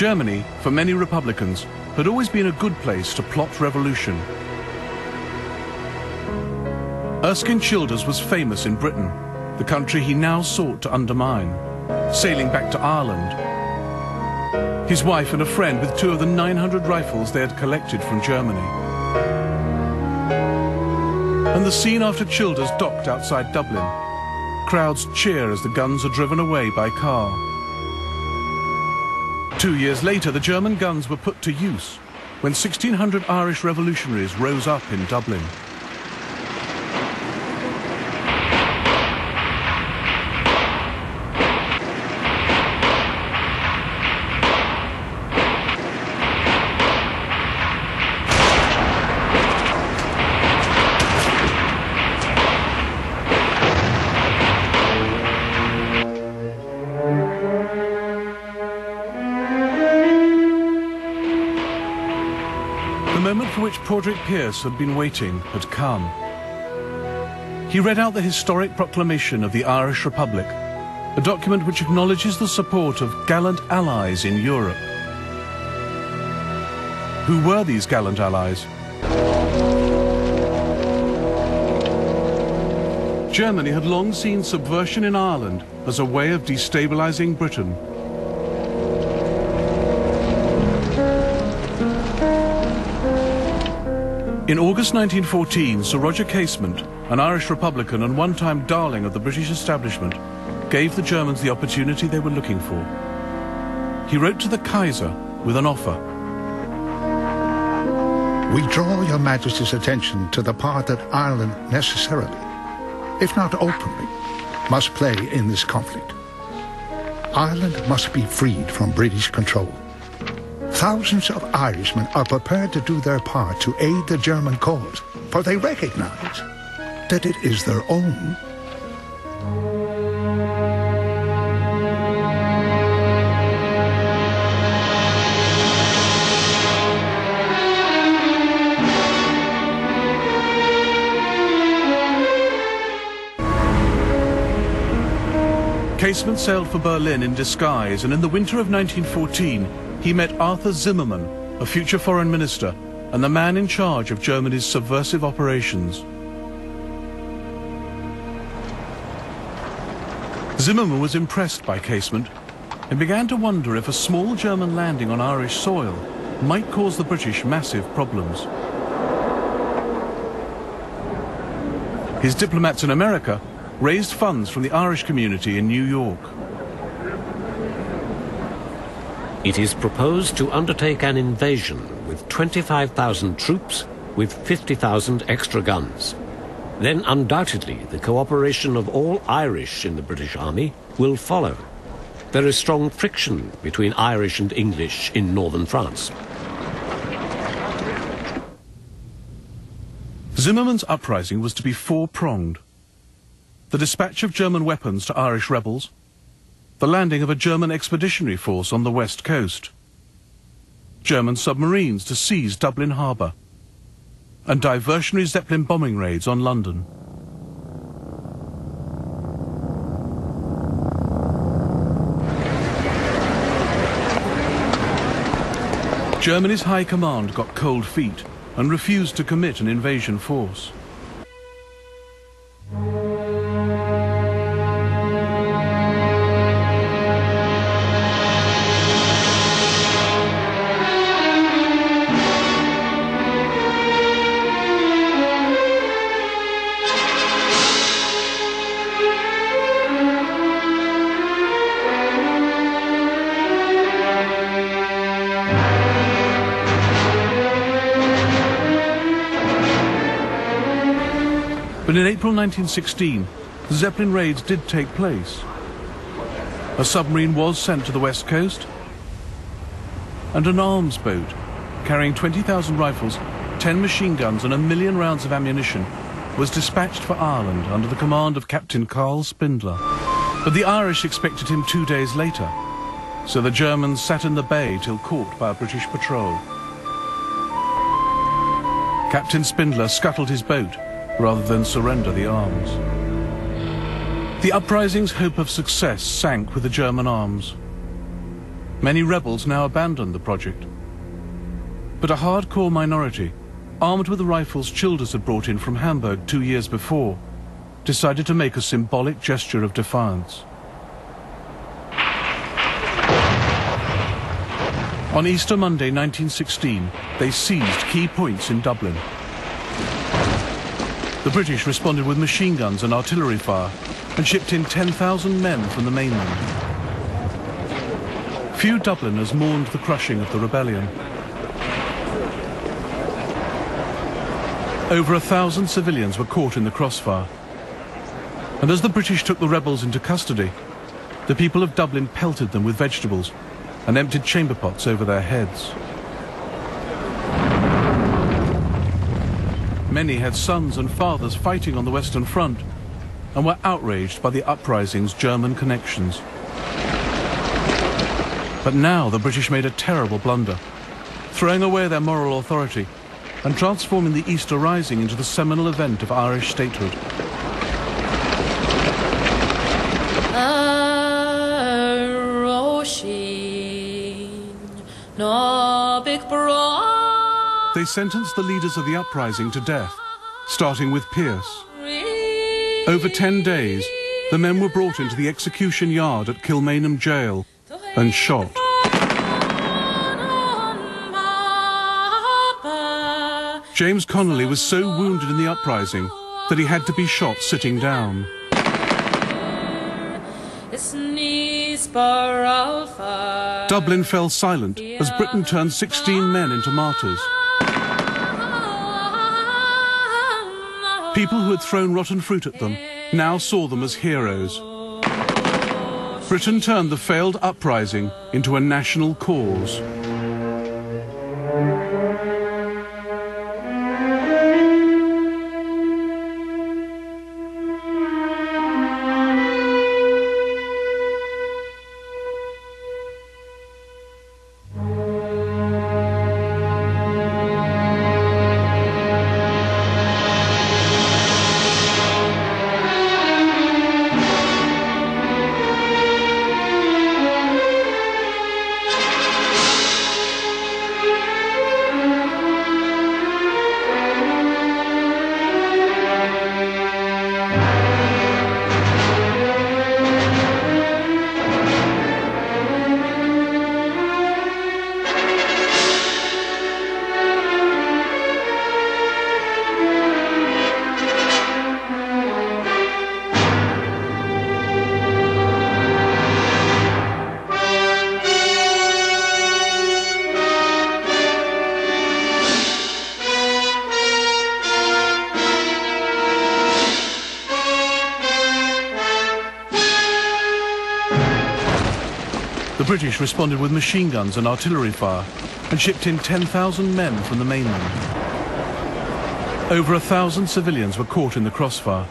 Germany, for many Republicans, had always been a good place to plot revolution. Erskine Childers was famous in Britain, the country he now sought to undermine, sailing back to Ireland. His wife and a friend with 2 of the 900 rifles they had collected from Germany. And the scene after Childers docked outside Dublin. Crowds cheer as the guns are driven away by car. 2 years later, the German guns were put to use when 1,600 Irish revolutionaries rose up in Dublin. For which Padraig Pearse had been waiting had come. He read out the historic proclamation of the Irish Republic, a document which acknowledges the support of gallant allies in Europe. Who were these gallant allies? Germany had long seen subversion in Ireland as a way of destabilizing Britain. In August 1914, Sir Roger Casement, an Irish Republican and one-time darling of the British establishment, gave the Germans the opportunity they were looking for. He wrote to the Kaiser with an offer. We draw your Majesty's attention to the part that Ireland necessarily, if not openly, must play in this conflict. Ireland must be freed from British control. Thousands of Irishmen are prepared to do their part to aid the German cause, for they recognize that it is their own. Casement sailed for Berlin in disguise, and in the winter of 1914, he met Arthur Zimmermann, a future foreign minister, and the man in charge of Germany's subversive operations. Zimmermann was impressed by Casement and began to wonder if a small German landing on Irish soil might cause the British massive problems. His diplomats in America raised funds from the Irish community in New York. It is proposed to undertake an invasion with 25,000 troops with 50,000 extra guns. Then undoubtedly the cooperation of all Irish in the British Army will follow. There is strong friction between Irish and English in northern France. Zimmermann's uprising was to be four-pronged. The dispatch of German weapons to Irish rebels, the landing of a German expeditionary force on the west coast, German submarines to seize Dublin harbour, and diversionary Zeppelin bombing raids on London. Germany's high command got cold feet and refused to commit an invasion force. But in April 1916, the Zeppelin raids did take place. A submarine was sent to the west coast, and an arms boat carrying 20,000 rifles, 10 machine guns and 1 million rounds of ammunition was dispatched for Ireland under the command of Captain Carl Spindler. But the Irish expected him 2 days later, so the Germans sat in the bay till caught by a British patrol. Captain Spindler scuttled his boat rather than surrender the arms. The uprising's hope of success sank with the German arms. Many rebels now abandoned the project. But a hardcore minority, armed with the rifles Childers had brought in from Hamburg 2 years before, decided to make a symbolic gesture of defiance. On Easter Monday 1916, they seized key points in Dublin. The British responded with machine guns and artillery fire and shipped in 10,000 men from the mainland. Few Dubliners mourned the crushing of the rebellion. Over 1,000 civilians were caught in the crossfire. And as the British took the rebels into custody, the people of Dublin pelted them with vegetables and emptied chamber pots over their heads. Many had sons and fathers fighting on the Western Front and were outraged by the uprising's German connections. But now the British made a terrible blunder, throwing away their moral authority and transforming the Easter Rising into the seminal event of Irish statehood. They sentenced the leaders of the uprising to death, starting with Pearse. Over 10 days, the men were brought into the execution yard at Kilmainham jail and shot. James Connolly was so wounded in the uprising that he had to be shot sitting down. Dublin fell silent as Britain turned 16 men into martyrs. People who had thrown rotten fruit at them now saw them as heroes. Britain turned the failed uprising into a national cause. The British responded with machine guns and artillery fire and shipped in 10,000 men from the mainland. Over 1,000 civilians were caught in the crossfire.